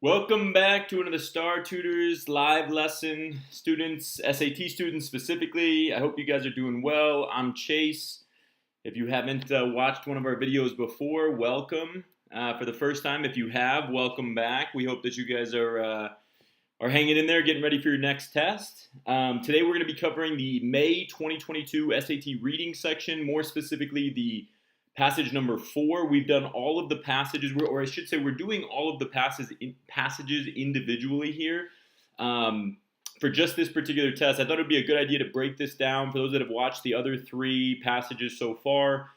Welcome back to another Star Tutors live lesson. Students, SAT students specifically, I hope you guys are doing well. I'm Chase. If you haven't watched one of our videos before, welcome. For the first time, if you have, welcome back. We hope that you guys are hanging in there, getting ready for your next test. Today we're going to be covering the May 2022 SAT reading section, more specifically the passage number 4. We've done all of the passages, or I should say we're doing all of the passages individually here. For just this particular test, I thought it would be a good idea to break this down. For those that have watched the other 3 passages so far,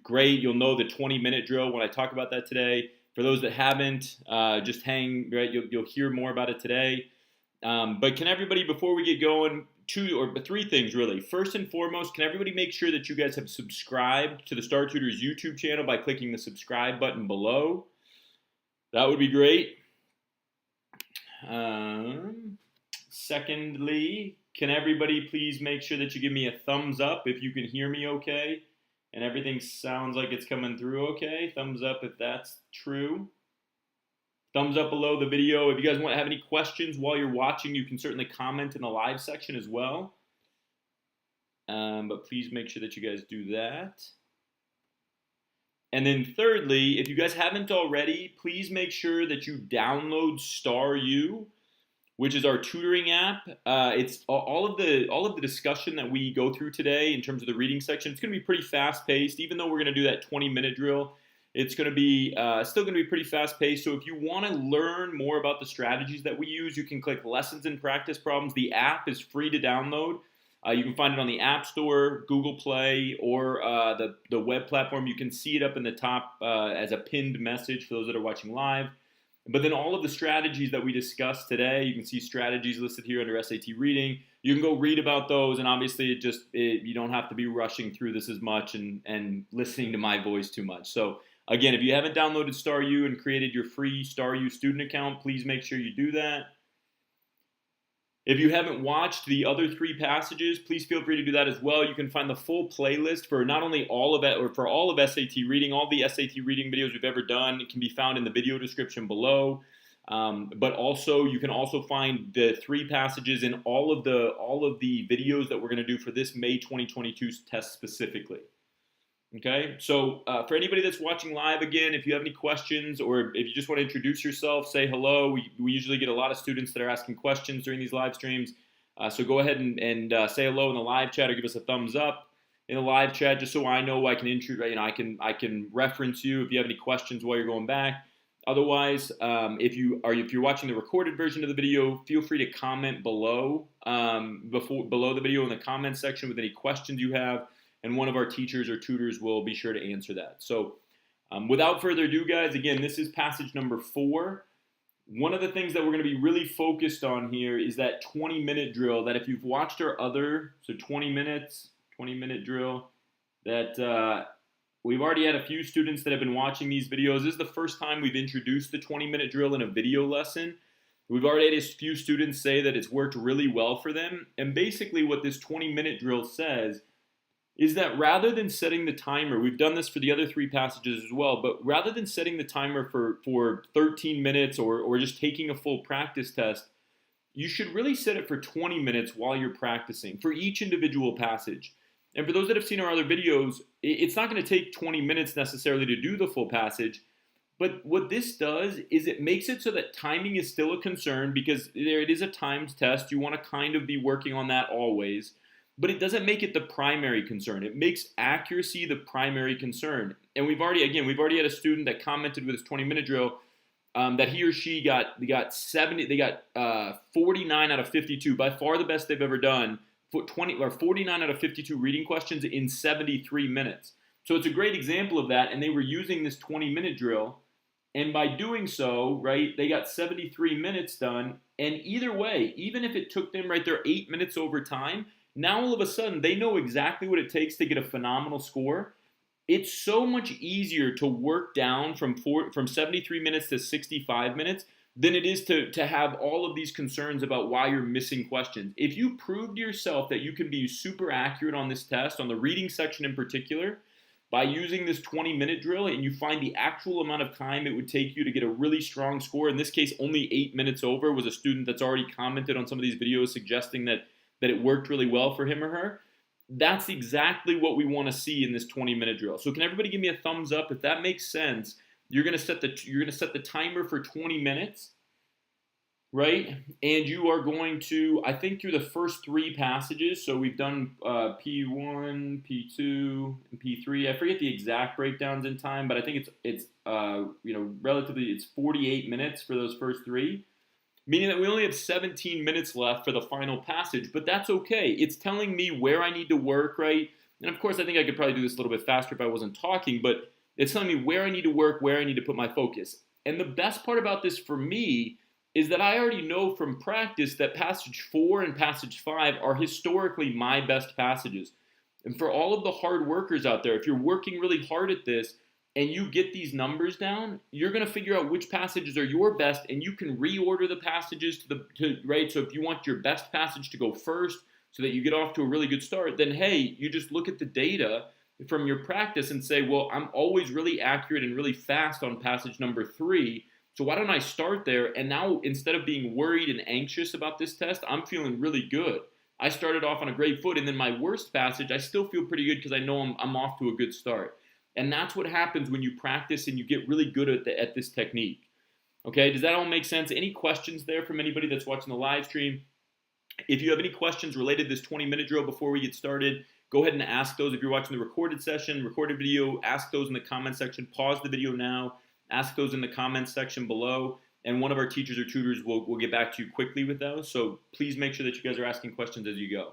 great, you'll know the 20-minute drill when I talk about that today. For those that haven't, just hang, right, you'll hear more about it today. But can everybody, before we get going, 2 or 3 things really. First and foremost, can everybody make sure that you guys have subscribed to the Star Tutors YouTube channel by clicking the subscribe button below? That would be great. Secondly, can everybody please make sure that you give me a thumbs up if you can hear me okay and everything sounds like it's coming through okay? Thumbs up if that's true. Thumbs up below the video. If you guys have any questions while you're watching, you can certainly comment in the live section as well. But please make sure that you guys do that. And then thirdly, if you guys haven't already, please make sure that you download Star U, which is our tutoring app. It's all of the discussion that we go through today in terms of the reading section. It's going to be pretty fast-paced, even though we're going to do that 20-minute drill. It's going to be still going to be pretty fast-paced. So if you want to learn more about the strategies that we use, you can click Lessons and Practice Problems. The app is free to download. You can find it on the App Store, Google Play, or the web platform. You can see it up in the top as a pinned message for those that are watching live. But then all of the strategies that we discussed today, you can see strategies listed here under SAT reading. You can go read about those, and obviously you don't have to be rushing through this as much and listening to my voice too much. So again, if you haven't downloaded Star U and created your free Star U student account, please make sure you do that. If you haven't watched the other 3 passages, please feel free to do that as well. You can find the full playlist for not only all of it, or for all of SAT reading, all the SAT reading videos we've ever done. It can be found in the video description below. But also, you can also find the 3 passages in all of the videos that we're going to do for this May 2022 test specifically. Okay, so for anybody that's watching live, again, if you have any questions or if you just want to introduce yourself, say hello. We usually get a lot of students that are asking questions during these live streams. So go ahead and say hello in the live chat or give us a thumbs up in the live chat, just so I know I can reference you if you have any questions while you're going back. Otherwise, if you're watching the recorded version of the video, feel free to comment below below the video in the comment section with any questions you have. And one of our teachers or tutors will be sure to answer that. So without further ado, guys, again, this is passage number 4. One of the things that we're going to be really focused on here is that 20-minute drill that if you've watched our other, 20-minute drill, that we've already had a few students that have been watching these videos. This is the first time we've introduced the 20-minute drill in a video lesson. We've already had a few students say that it's worked really well for them. And basically what this 20-minute drill says is that rather than setting the timer, we've done this for the other 3 passages as well, but rather than setting the timer for 13 minutes or just taking a full practice test, you should really set it for 20 minutes while you're practicing for each individual passage. And for those that have seen our other videos, it's not going to take 20 minutes necessarily to do the full passage, but what this does is it makes it so that timing is still a concern because it is a timed test. You want to kind of be working on that always. But it doesn't make it the primary concern. It makes accuracy the primary concern. And we've already had a student that commented with his 20-minute drill that he or she got 49 out of 52, by far the best they've ever done, 49 out of 52 reading questions in 73 minutes. So it's a great example of that, and they were using this 20-minute drill, and by doing so, right, they got 73 minutes done, and either way, even if it took them right there 8 minutes over time, now all of a sudden they know exactly what it takes to get a phenomenal score. It's so much easier to work down from 73 minutes to 65 minutes than it is to have all of these concerns about why you're missing questions. If you prove to yourself that you can be super accurate on this test, on the reading section in particular, by using this 20-minute drill and you find the actual amount of time it would take you to get a really strong score, in this case only 8 minutes over, was a student that's already commented on some of these videos suggesting that it worked really well for him or her. That's exactly what we want to see in this 20-minute drill. So can everybody give me a thumbs up if that makes sense? You're going to set the timer for 20 minutes, right? And you are going to, I think, through the first 3 passages. So we've done P1, P2, and P3. I forget the exact breakdowns in time, but I think it's relatively, it's 48 minutes for those first 3. Meaning that we only have 17 minutes left for the final passage, but that's okay. It's telling me where I need to work, right? And of course, I think I could probably do this a little bit faster if I wasn't talking, but it's telling me where I need to work, where I need to put my focus. And the best part about this for me is that I already know from practice that passage 4 and passage 5 are historically my best passages. And for all of the hard workers out there, if you're working really hard at this, and you get these numbers down, you're going to figure out which passages are your best, and you can reorder the passages right. So if you want your best passage to go first so that you get off to a really good start, then hey, you just look at the data from your practice and say, well, I'm always really accurate and really fast on passage number 3, so why don't I start there? And now instead of being worried and anxious about this test, I'm feeling really good. I started off on a great foot, and then my worst passage, I still feel pretty good because I know I'm off to a good start. And that's what happens when you practice and you get really good at this technique. Okay, does that all make sense? Any questions there from anybody that's watching the live stream? If you have any questions related to this 20-minute drill before we get started, go ahead and ask those. If you're watching the recorded video, ask those in the comment section. Pause the video now, ask those in the comments section below, and one of our teachers or tutors will get back to you quickly with those. So please make sure that you guys are asking questions as you go.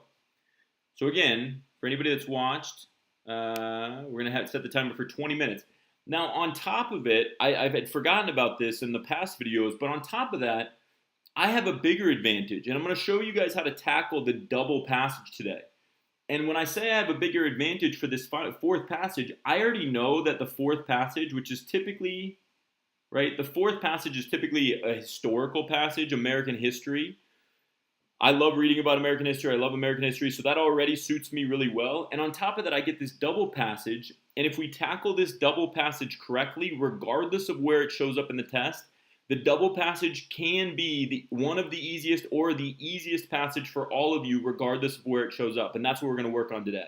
So again, for anybody that's watched, we're going to set the timer for 20 minutes. Now, on top of it, I've had forgotten about this in the past videos, but on top of that, I have a bigger advantage, and I'm going to show you guys how to tackle the double passage today. And when I say I have a bigger advantage for this 4th passage, I already know that the 4th passage, which is typically, right, the 4th passage is typically a historical passage, American history. I love reading about American history. I love American history, so that already suits me really well. And on top of that, I get this double passage, and if we tackle this double passage correctly, regardless of where it shows up in the test, the double passage can be one of the easiest or the easiest passage for all of you, regardless of where it shows up, and that's what we're going to work on today.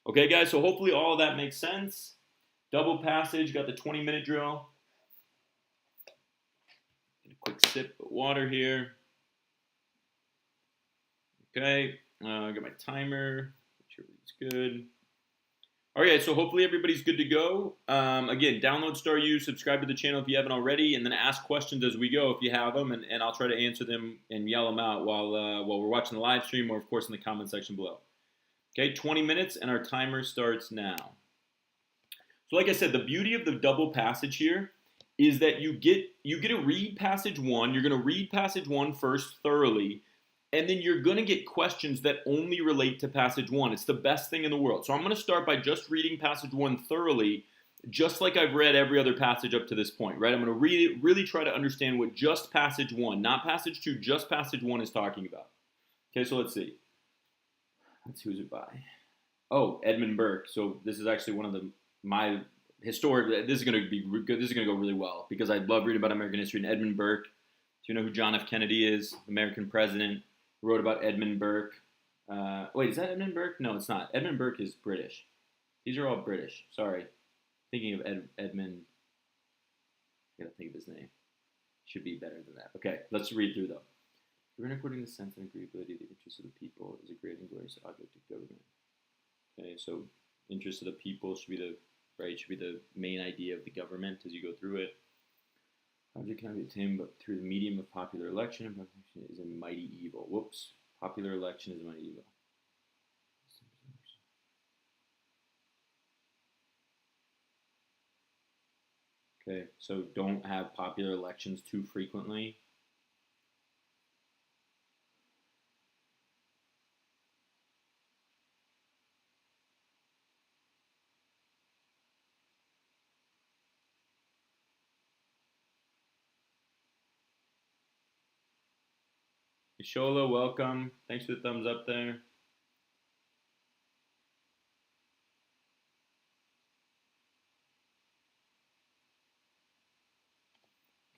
Okay, guys, so hopefully all of that makes sense. Double passage, got the 20-minute drill. Get a quick sip of water here. Okay, I got my timer, make sure it's good. All right, so hopefully everybody's good to go. Again, download Star U, subscribe to the channel if you haven't already, and then ask questions as we go if you have them, and I'll try to answer them and yell them out while we're watching the live stream or, of course, in the comment section below. Okay, 20 minutes, and our timer starts now. So like I said, the beauty of the double passage here is that you get to read passage 1. You're going to read passage 1 first thoroughly, and then you're going to get questions that only relate to passage 1. It's the best thing in the world. So I'm going to start by just reading passage 1 thoroughly, just like I've read every other passage up to this point, right? I'm going to read it, really try to understand what just passage 1, not passage 2, just passage 1 is talking about. Okay, so let's see. Who's it by? Oh, Edmund Burke. So this is actually one of my historic, this is going to be good. This is going to go really well because I love reading about American history. And Edmund Burke, do you know who John F. Kennedy is? American president. Wrote about Edmund Burke. Wait, is that Edmund Burke? No, it's not. Edmund Burke is British. These are all British. Sorry. Thinking of Edmund. I gotta think of his name. Should be better than that. Okay, let's read through though. Government according to the sense and agreeability of the interests of the people is a great and glorious object of government. Okay, so interests of the people should be the main idea of the government as you go through it. Object cannot be attained but through the medium of popular election, and popular election is a mighty evil. Whoops. Popular election is a mighty evil. Okay, so don't have popular elections too frequently. Ishola, welcome. Thanks for the thumbs up there.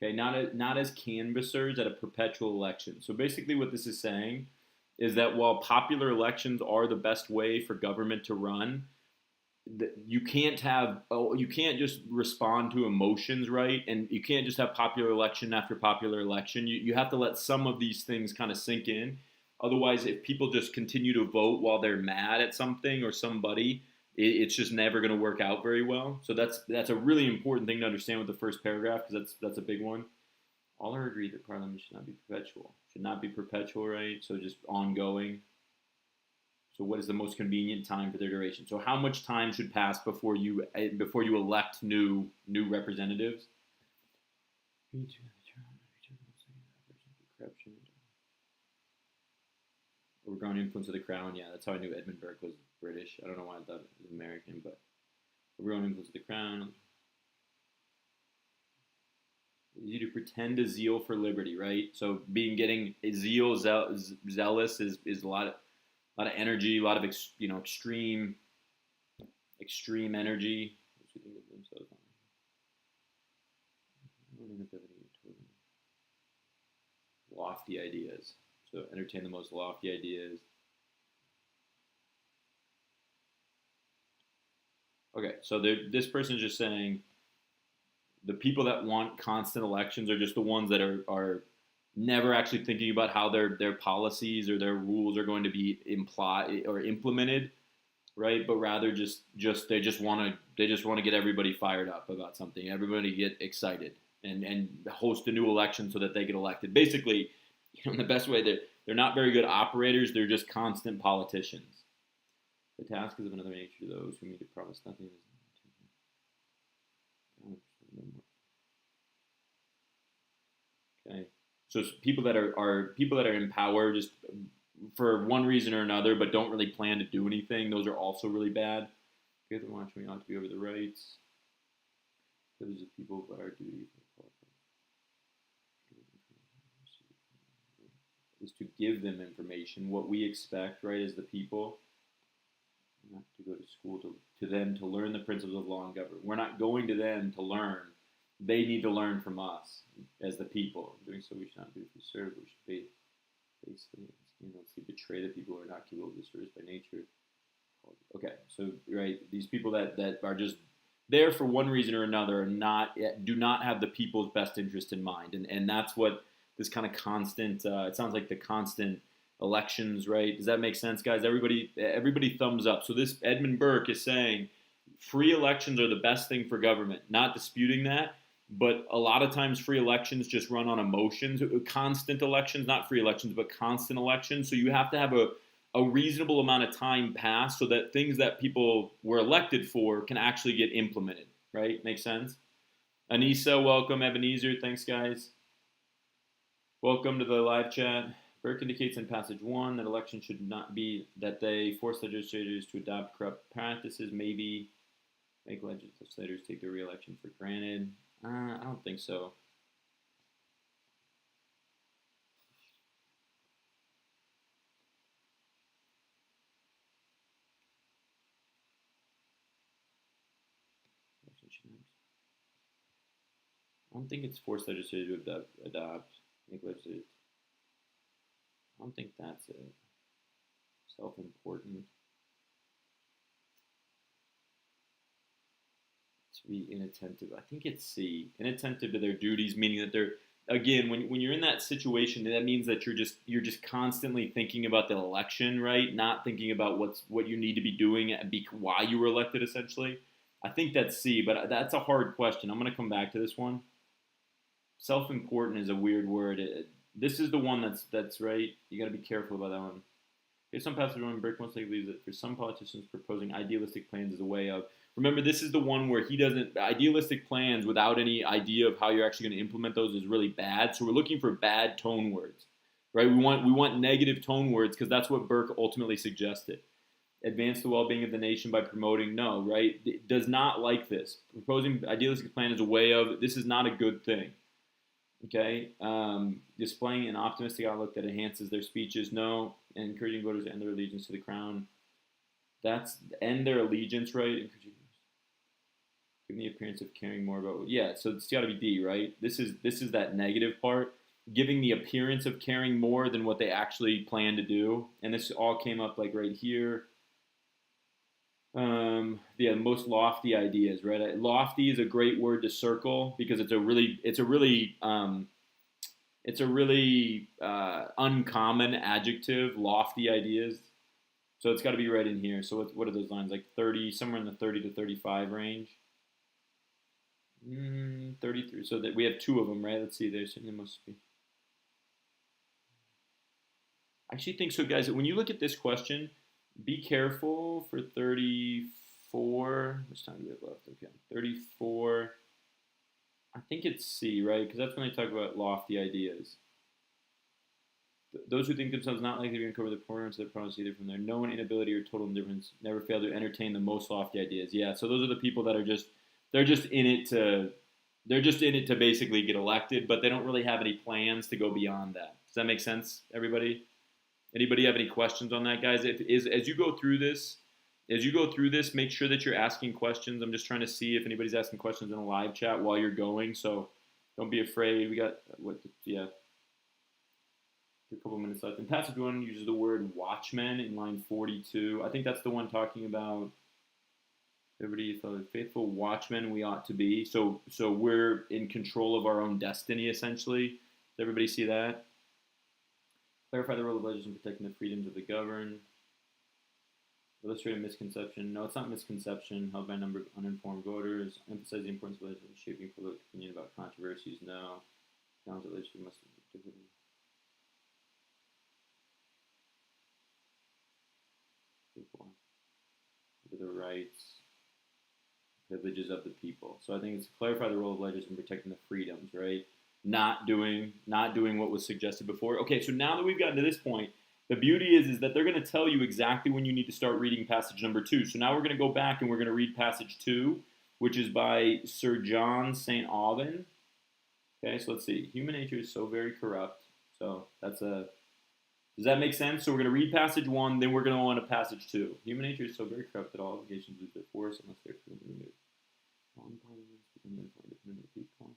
Okay, not as canvassers at a perpetual election. So basically, what this is saying is that while popular elections are the best way for government to run, you can't just respond to emotions, right? And you can't just have popular election after popular election. You have to let some of these things kind of sink in. Otherwise, if people just continue to vote while they're mad at something or somebody, it's just never going to work out very well. So that's a really important thing to understand with the first paragraph, because that's a big one. All are agreed that Parliament should not be perpetual. Should not be perpetual, right? So just ongoing. So what is the most convenient time for their duration? So how much time should pass before you elect new representatives? Overgrown influence of the crown. Yeah, that's how I knew Edmund Burke was British. I don't know why I thought it was American, but overgrown influence of the crown. Easy to pretend a zeal for liberty, right? So getting zealous is a lot of energy, a lot of extreme energy. Lofty ideas. So entertain the most lofty ideas. Okay, so this person is just saying the people that want constant elections are just the ones that are never actually thinking about how their policies or their rules are going to be implied or implemented, right? But rather they just want to get everybody fired up about something, everybody get excited and host a new election so that they get elected. Basically, in the best way, they're not very good operators. They're just constant politicians. The task is of another nature to those who mean to promise nothing. Okay, so people that are people that are in power just for one reason or another, but don't really plan to do anything. Those are also really bad. Okay, the watchman ought to be over the rights. Those are people that are duty is to give them information. What we expect, right, as the people, not to go to school to them to learn the principles of law and government. We're not going to them to learn. They need to learn from us as the people. In doing so, we should not be served. We should be basically, betray the people who are not capable of this service by nature. Okay, so right, these people that are just there for one reason or another do not have the people's best interest in mind, and that's what this kind of constant. It sounds like the constant elections, right? Does that make sense, guys? Everybody thumbs up. So this Edmund Burke is saying free elections are the best thing for government. Not disputing that, but a lot of times free elections just run on emotions. Constant elections, not free elections, but constant elections. So you have to have a reasonable amount of time pass so that things that people were elected for can actually get implemented, right? Makes sense? Anissa, welcome. Ebenezer, thanks, guys. Welcome to the live chat. Burke indicates in passage 1 that elections should not be that they force legislators to adopt corrupt practices, maybe make legislators take their re-election for granted. I don't think so. I don't think it's forced legislators to adopt, make legislators. I don't think that's it. Self-important. To be inattentive. I think it's C. Inattentive to their duties, meaning that they're again when you're in that situation, that means that you're just constantly thinking about the election, right? Not thinking about what you need to be doing and why you were elected, essentially. I think that's C, but that's a hard question. I'm going to come back to this one. Self-important is a weird word. This is the one that's right. You got to be careful about that one. There's some passage on Burke most likely believes that for some politicians, proposing idealistic plans is a way of. Remember, this is the one where he doesn't. Idealistic plans without any idea of how you're actually going to implement those is really bad. So we're looking for bad tone words, right? We want negative tone words because that's what Burke ultimately suggested. Advance the well-being of the nation by promoting. No, right? It does not like this. Proposing idealistic plan is a way of. This is not a good thing. Okay, displaying an optimistic outlook that enhances their speeches. No, and encouraging voters to end their allegiance to the crown. That's end their allegiance, right? Give the appearance of caring more about. Yeah, so it's got to be D, right? This is that negative part, giving the appearance of caring more than what they actually plan to do. And this all came up like right here. Yeah, most lofty ideas, right? Lofty is a great word to circle because it's a really uncommon adjective. Lofty ideas. So it's got to be right in here. So what are those lines? Like 30, somewhere in the 30 to 35 range. 33. So that we have two of them, right? Let's see. There must be. I actually think so, guys. When you look at this question, be careful for 34. Which time do we have left? Okay, 34. I think it's C, right? Because that's when they talk about lofty ideas. Those who think themselves not likely to uncover the corners of their problems either from their known inability or total indifference never fail to entertain the most lofty ideas. Yeah, so those are the people that are they're just in it to basically get elected, but they don't really have any plans to go beyond that. Does that make sense, everybody? Anybody have any questions on that, guys? As you go through this, make sure that you're asking questions. I'm just trying to see if anybody's asking questions in a live chat while you're going, so don't be afraid. We got a couple minutes left. And passage 1 uses the word watchman in line 42. I think that's the one talking about everybody, faithful watchmen we ought to be. So we're in control of our own destiny, essentially. Does everybody see that? Clarify the role of legislators in protecting the freedoms of the governed. Illustrate a misconception. No, it's not misconception held by a number of uninformed voters. Emphasize the importance of legislators shaping public opinion about controversies. No. Challenge that legislators must be different. The rights, privileges of the people. So I think it's to clarify the role of legislators in protecting the freedoms, right? Not doing what was suggested before. Okay, so now that we've gotten to this point, the beauty is that they're going to tell you exactly when you need to start reading passage number 2. So now we're going to go back and we're going to read passage 2, which is by Sir John St. Aubin. Okay, so let's see. Human nature is so very corrupt. So does that make sense? So we're going to read passage 1, then we're going to go on to passage 2. Human nature is so very corrupt that all obligations lose their force unless they're removed. Long parliaments become independent of people.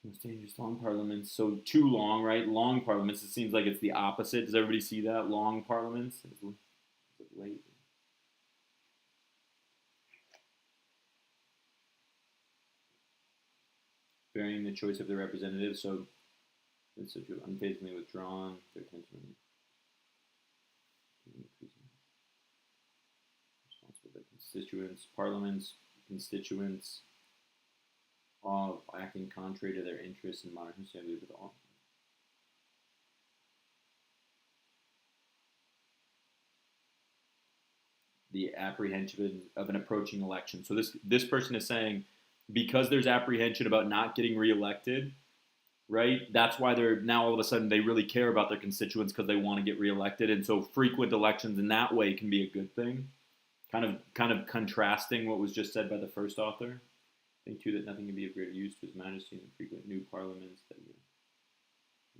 Most dangerous long parliaments. So too long, right? Long parliaments. It seems like it's the opposite. Does everybody see that? Long parliaments. Is it late? Varying the choice of their representatives, so it's unfaithfully withdrawn, their attention responsible for constituents, parliaments, constituents, all acting contrary to their interests in modern society with all. The apprehension of an approaching election. So this person is saying, because there's apprehension about not getting reelected, right? That's why they're now all of a sudden they really care about their constituents because they want to get reelected, and so frequent elections in that way can be a good thing. Kind of contrasting what was just said by the first author. I think too that nothing can be of greater use to His Majesty than frequent new parliaments that would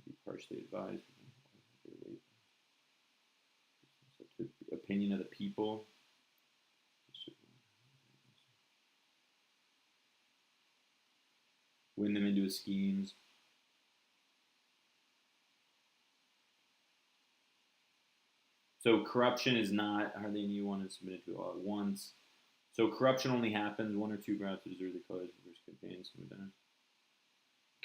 be partially advised. Opinion of the people. Win them into his schemes. So corruption is not hardly any one is submitted to all at once. So corruption only happens one or two perhaps to deserve the colors of the first campaigns.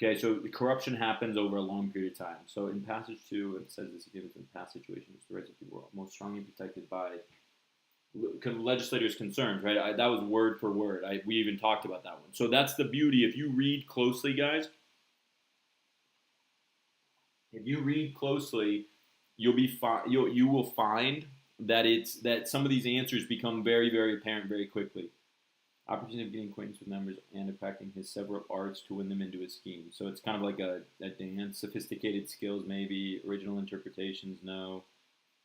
Okay, so the corruption happens over a long period of time. So in passage 2, it says this again, it's in past situations, the rights of people are most strongly protected by legislators' concerns, right? That was word for word. We even talked about that one. So that's the beauty. If you read closely, guys, you'll be you will find that some of these answers become very, very apparent very quickly. Opportunity of getting acquaintance with members and of practicing his several arts to win them into his scheme. So it's kind of like a dance. Sophisticated skills, maybe. Original interpretations, no.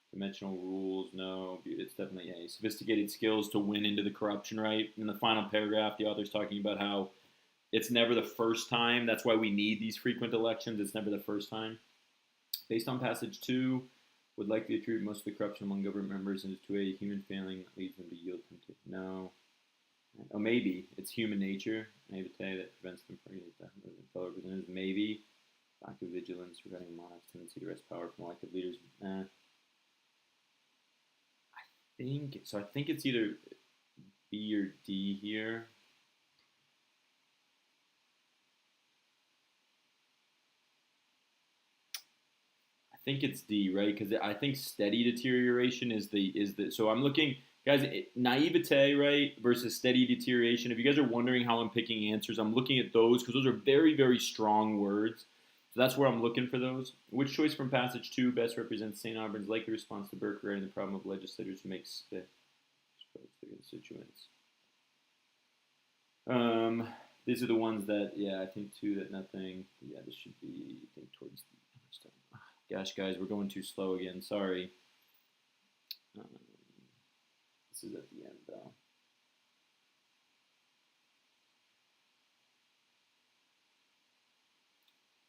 Conventional rules, no. It's definitely A. Sophisticated skills to win into the corruption, right? In the final paragraph, the author's talking about how it's never the first time. That's why we need these frequent elections. It's never the first time. Based on passage 2, would likely attribute most of the corruption among government members and to a human failing that leads them to yield temptation. No. Oh, maybe. It's human nature, naivete, that prevents them from getting fellow representatives. Maybe. Lack of vigilance regarding a monarch's tendency to wrest power from elected leaders. I think it's either B or D here. I think it's D, right? Because I think steady deterioration is the. So I'm looking, guys, naivete, right, versus steady deterioration. If you guys are wondering how I'm picking answers, I'm looking at those because those are very, very strong words. So that's where I'm looking for those. Which choice from passage 2 best represents St. Auburn's likely response to Burke regarding the problem of legislators who make their constituents? These are the ones that, I think 2 that nothing. Yeah, this should be, I think, towards the stuff. Gosh, guys, we're going too slow again. Sorry. This is at the end, though.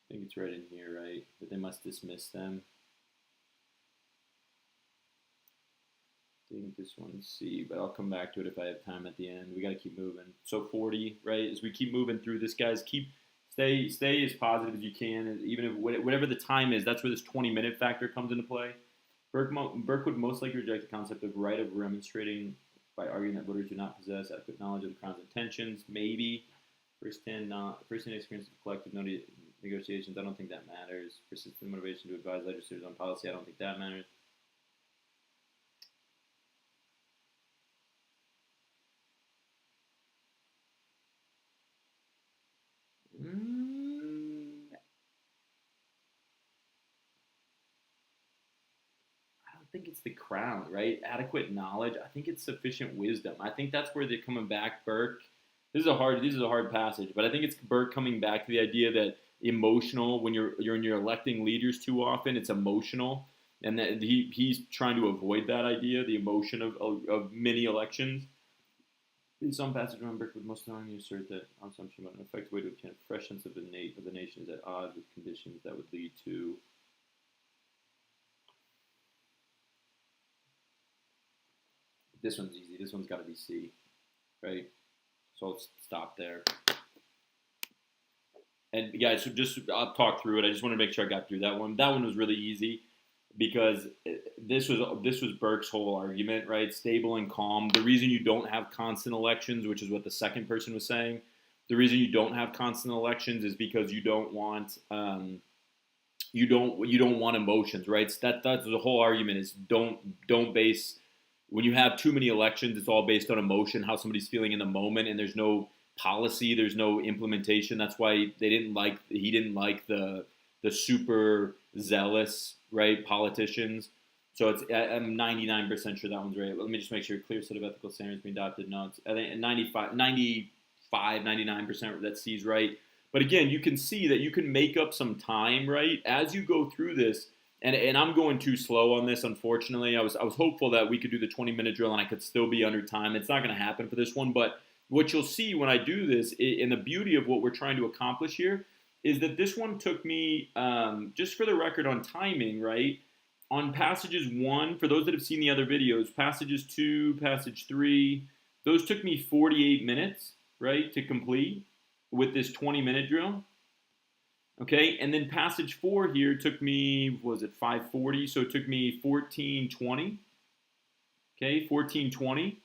I think it's right in here, right? But they must dismiss them. I think this one's C, but I'll come back to it if I have time at the end. We got to keep moving. So 40, right? As we keep moving through this, guys, stay as positive as you can. Even if whatever the time is, that's where this 20-minute factor comes into play. Burke would most likely reject the concept of right of remonstrating by arguing that voters do not possess adequate knowledge of the Crown's intentions. Maybe. First-hand experience of collective negotiations, I don't think that matters. Persistent motivation to advise legislators on policy, I don't think that matters. I think it's the Crown, right? Adequate knowledge. I think it's sufficient wisdom. I think that's where they're coming back. Burke. This is a hard passage, but I think it's Burke coming back to the idea that emotional, when you're electing leaders too often, it's emotional, and that he's trying to avoid that idea, the emotion of many elections. In some passages, Burke would most strongly assert that assumption about an effective way to obtain a fresh sense of the nation is at odds with conditions that would lead to. This one's easy. This one's got to be C, right? So let's stop there. And guys, I'll talk through it. I just want to make sure I got through that one. That one was really easy because this was Burke's whole argument, right? Stable and calm. The reason you don't have constant elections, which is what the second person was saying, the reason you don't have constant elections is because you don't want emotions, right? That's the whole argument is don't base. When you have too many elections, it's all based on emotion, how somebody's feeling in the moment, and there's no policy, there's no implementation. That's why he didn't like the super zealous, right, politicians. So I'm 99% sure that one's right. Let me just make sure clear set of ethical standards being adopted. No, it's I think 99% that C's right. But again, you can see that you can make up some time, right, as you go through this. And I'm going too slow on this, unfortunately. I was hopeful that we could do the 20-minute drill and I could still be under time. It's not going to happen for this one. But what you'll see when I do this, and the beauty of what we're trying to accomplish here, is that this one took me, just for the record on timing, right? On passages 1, for those that have seen the other videos, passages 2, passage 3, those took me 48 minutes, right, to complete with this 20-minute drill. Okay, and then passage 4 here took me, was it 5:40? So it took me 14:20. Okay, 14:20.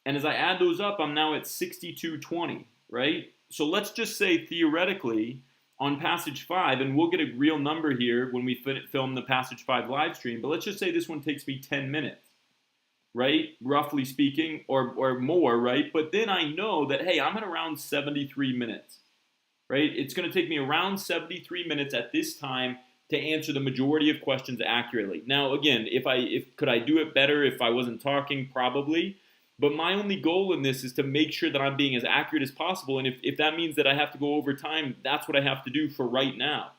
And as I add those up, I'm now at 62:20, right? So let's just say theoretically on passage 5, and we'll get a real number here when we film the passage 5 live stream, but let's just say this one takes me 10 minutes, right? Roughly speaking, or more, right? But then I know that, hey, I'm at around 73 minutes. Right? It's going to take me around 73 minutes at this time to answer the majority of questions accurately. Now, again, could I do it better if I wasn't talking? Probably. But my only goal in this is to make sure that I'm being as accurate as possible. And if that means that I have to go over time, that's what I have to do for right now.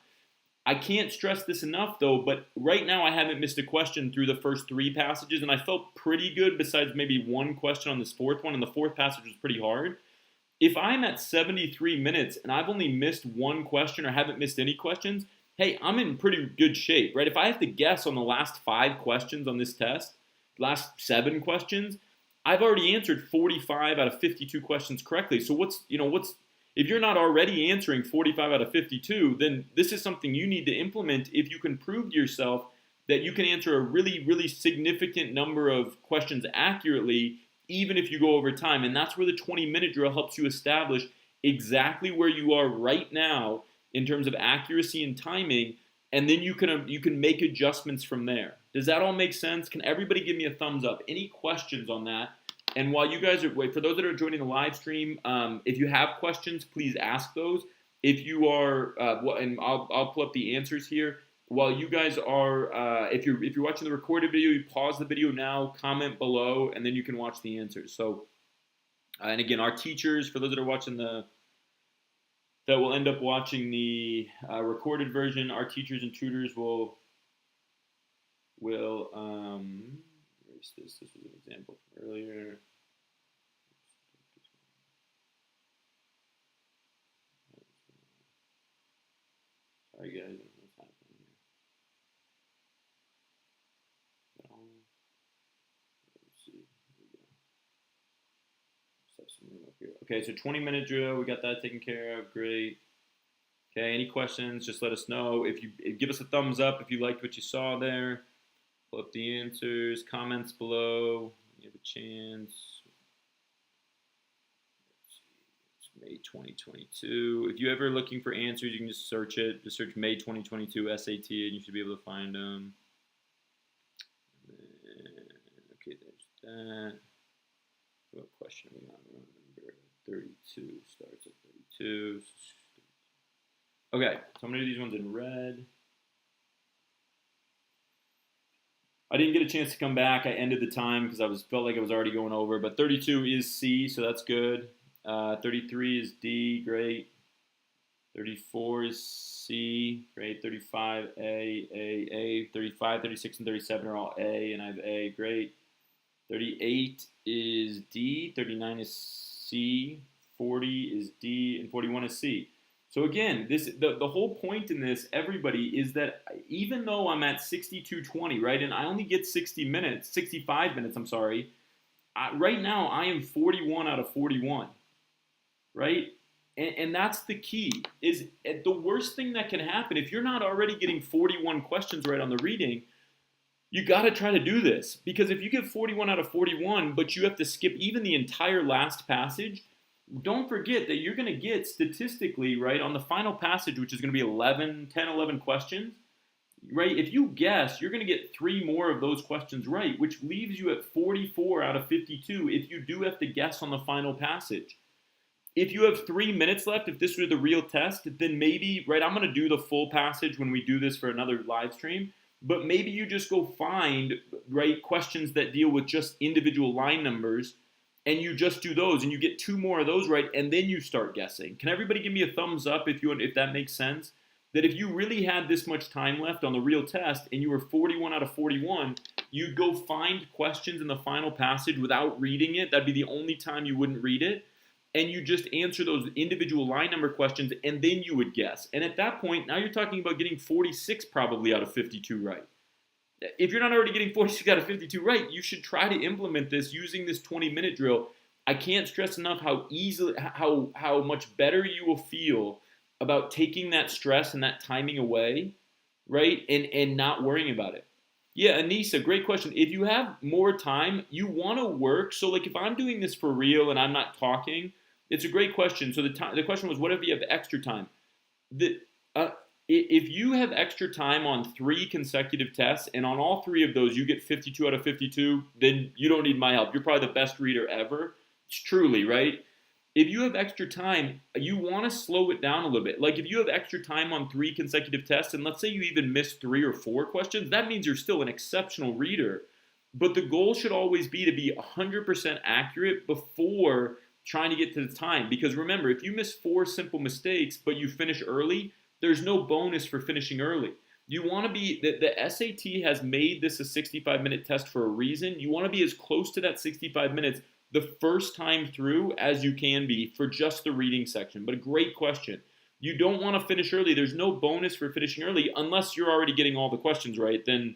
I can't stress this enough, though, but right now I haven't missed a question through the first 3 passages, and I felt pretty good besides maybe one question on this 4th one, and the 4th passage was pretty hard. If I'm at 73 minutes and I've only missed one question or haven't missed any questions, hey, I'm in pretty good shape, right? If I have to guess on the last 5 questions on this test, last 7 questions, I've already answered 45 out of 52 questions correctly. So what's if you're not already answering 45 out of 52, then this is something you need to implement if you can prove to yourself that you can answer a really, really significant number of questions accurately, even if you go over time. And that's where the 20-minute drill helps you establish exactly where you are right now in terms of accuracy and timing, and then you can make adjustments from there. Does that all make sense? Can everybody give me a thumbs up? Any questions on that? And while you guys are for those that are joining the live stream, if you have questions, please ask those. If you are, and I'll pull up the answers here. While you guys are, if you're watching the recorded video, you pause the video now, comment below, and then you can watch the answers. So, and again, our teachers, for those that are watching that will end up watching the recorded version, our teachers and tutors will where's this? This was an example from earlier. Sorry guys, what's happening here? Let's see. Set some room up here. Okay, so 20-minute drill, we got that taken care of. Great. Okay, any questions? Just let us know. If you give us a thumbs up if you liked what you saw there. Pull up the answers, comments below. You have a chance. Let's see. It's May 2022. If you're ever looking for answers, you can just search it. Just search May 2022 SAT, and you should be able to find them. Okay, there's that. What question are we on? Number 32 starts at 32. Okay, so I'm going to do these ones in red. I didn't get a chance to come back. I ended the time because felt like I was already going over. But 32 is C, so that's good. 33 is D, great. 34 is C, great. 35, A. 35, 36, and 37 are all A, and I have A, great. 38 is D, 39 is C, 40 is D, and 41 is C. So again, the whole point in this, everybody, is that even though I'm at 62:20, right, and I only get 65 minutes, I'm sorry, right now I am 41 out of 41, right? And that's the key, is the worst thing that can happen, if you're not already getting 41 questions right on the reading, you got to try to do this. Because if you get 41 out of 41, but you have to skip even the entire last passage, don't forget that you're going to get statistically, right, on the final passage, which is going to be 11 questions, right? If you guess, you're going to get 3 more of those questions right, which leaves you at 44 out of 52 if you do have to guess on the final passage. If you have 3 minutes left, if this were the real test, then maybe, right, I'm going to do the full passage when we do this for another live stream, but maybe you just go find, right, questions that deal with just individual line numbers, and you just do those, and you get 2 more of those right, and then you start guessing. Can everybody give me a thumbs up if that makes sense? That if you really had this much time left on the real test, and you were 41 out of 41, you'd go find questions in the final passage without reading it. That'd be the only time you wouldn't read it. And you just answer those individual line number questions, and then you would guess. And at that point, now you're talking about getting 46 probably out of 52 right. If you're not already getting 46 out of 52 right, you should try to implement this using this 20-minute drill. I can't stress enough how much better you will feel about taking that stress and that timing away, right? And not worrying about it. Yeah, Anissa, great question. If you have more time, you want to work. So like if I'm doing this for real and I'm not talking, it's a great question. So the question was, what if you have extra time? If you have extra time on 3 consecutive tests, and on all 3 of those you get 52 out of 52, then you don't need my help. You're probably the best reader ever. It's truly, right? If you have extra time, you want to slow it down a little bit. Like if you have extra time on 3 consecutive tests, and let's say you even missed 3 or 4 questions, that means you're still an exceptional reader. But the goal should always be to be 100% accurate before trying to get to the time. Because remember, if you miss 4 simple mistakes, but you finish early, there's no bonus for finishing early. You want to be, the SAT has made this a 65-minute test for a reason. You want to be as close to that 65 minutes the first time through as you can be for just the reading section. But a great question. You don't want to finish early. There's no bonus for finishing early unless you're already getting all the questions right. Then,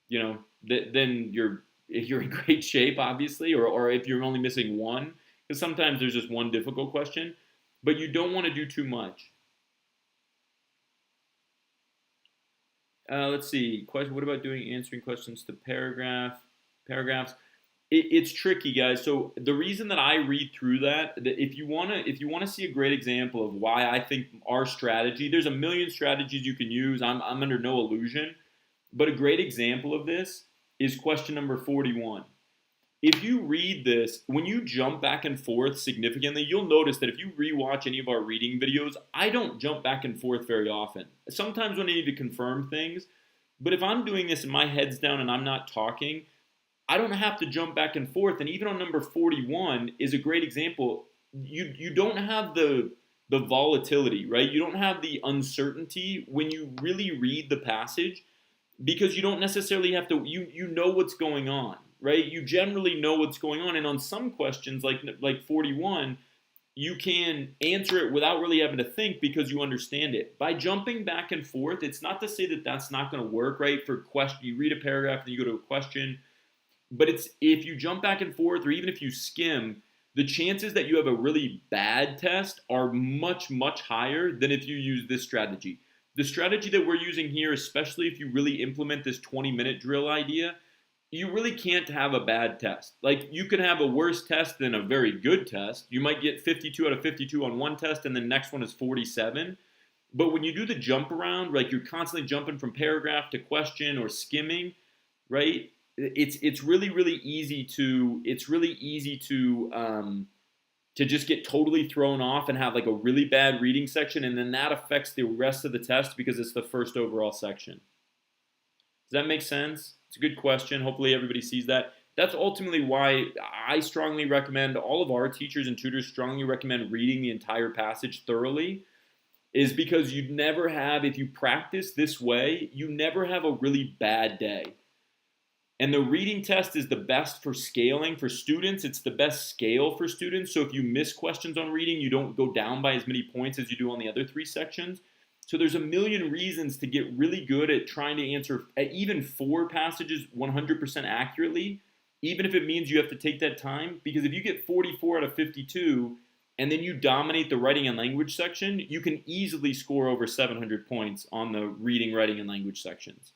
then you're in great shape, obviously, or if you're only missing one, because sometimes there's just one difficult question, but you don't want to do too much. Let's see. Question. What about answering questions to paragraphs? It's tricky, guys. So the reason that I read through that if you wanna see a great example of why I think our strategy, there's a million strategies you can use. I'm under no illusion, but a great example of this is question number 41. If you read this, when you jump back and forth significantly, you'll notice that if you rewatch any of our reading videos, I don't jump back and forth very often. Sometimes when I need to confirm things, but if I'm doing this and my head's down and I'm not talking, I don't have to jump back and forth. And even on number 41 is a great example. You don't have the volatility, right? You don't have the uncertainty when you really read the passage because you don't necessarily have to, you know what's going on, right? You generally know what's going on. And on some questions like 41, you can answer it without really having to think because you understand it. By jumping back and forth, it's not to say that that's not going to work, right? For question, you read a paragraph and you go to a question, but it's if you jump back and forth or even if you skim, the chances that you have a really bad test are much, much higher than if you use this strategy. The strategy that we're using here, especially if you really implement this 20-minute drill idea, you really can't have a bad test. Like, you can have a worse test than a very good test. You might get 52 out of 52 on one test, and the next one is 47. But when you do the jump around, like you're constantly jumping from paragraph to question or skimming, right? It's really easy to just get totally thrown off and have like a really bad reading section, and then that affects the rest of the test because it's the first overall section. Does that make sense? It's a good question. Hopefully everybody sees that. That's ultimately why I strongly recommend, all of our teachers and tutors strongly recommend reading the entire passage thoroughly, is because you'd never have, if you practice this way, you never have a really bad day. And the reading test is the best for scaling for students. It's the best scale for students. So if you miss questions on reading, you don't go down by as many points as you do on the other three sections. So there's a million reasons to get really good at trying to answer even 4 passages 100% accurately, even if it means you have to take that time. Because if you get 44 out of 52 and then you dominate the writing and language section, you can easily score over 700 points on the reading, writing, and language sections.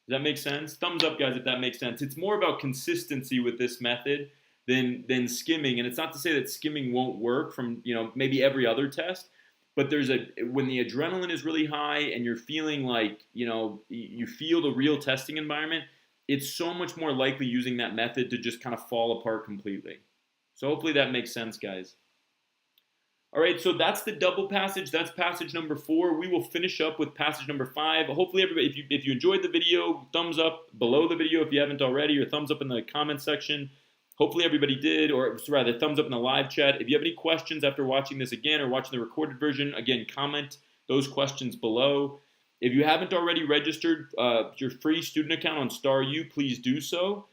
Does that make sense? Thumbs up, guys, if that makes sense. It's more about consistency with this method than skimming. And it's not to say that skimming won't work from, maybe every other test. But when the adrenaline is really high and you're feeling like, you feel the real testing environment, it's so much more likely using that method to just kind of fall apart completely. So hopefully that makes sense, guys. All right, so that's the double passage. That's passage number 4. We will finish up with passage number 5. Hopefully, everybody, if you enjoyed the video, thumbs up below the video if you haven't already, or thumbs up in the comment section. Hopefully everybody did, or rather, thumbs up in the live chat. If you have any questions after watching this again or watching the recorded version, again, comment those questions below. If you haven't already registered your free student account on Star U, please do so.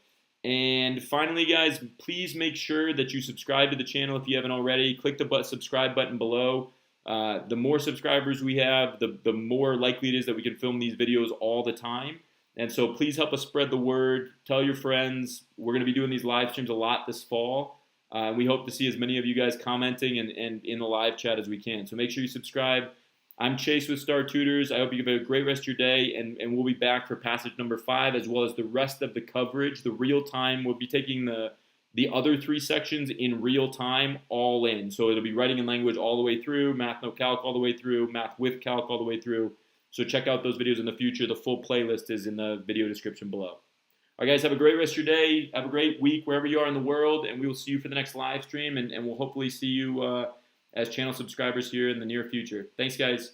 And finally, guys, please make sure that you subscribe to the channel if you haven't already. Click the subscribe button below. The more subscribers we have, the more likely it is that we can film these videos all the time. And so please help us spread the word. Tell your friends. We're going to be doing these live streams a lot this fall. We hope to see as many of you guys commenting and in the live chat as we can. So make sure you subscribe. I'm Chase with Star Tutors. I hope you have a great rest of your day, and we'll be back for passage number 5 as well as the rest of the coverage, the real time. We'll be taking the other 3 sections in real time all in. So it'll be writing and language all the way through, math no calc all the way through, math with calc all the way through. So check out those videos in the future. The full playlist is in the video description below. All right, guys, have a great rest of your day. Have a great week wherever you are in the world, and we will see you for the next live stream, and we'll hopefully see you as channel subscribers here in the near future. Thanks, guys.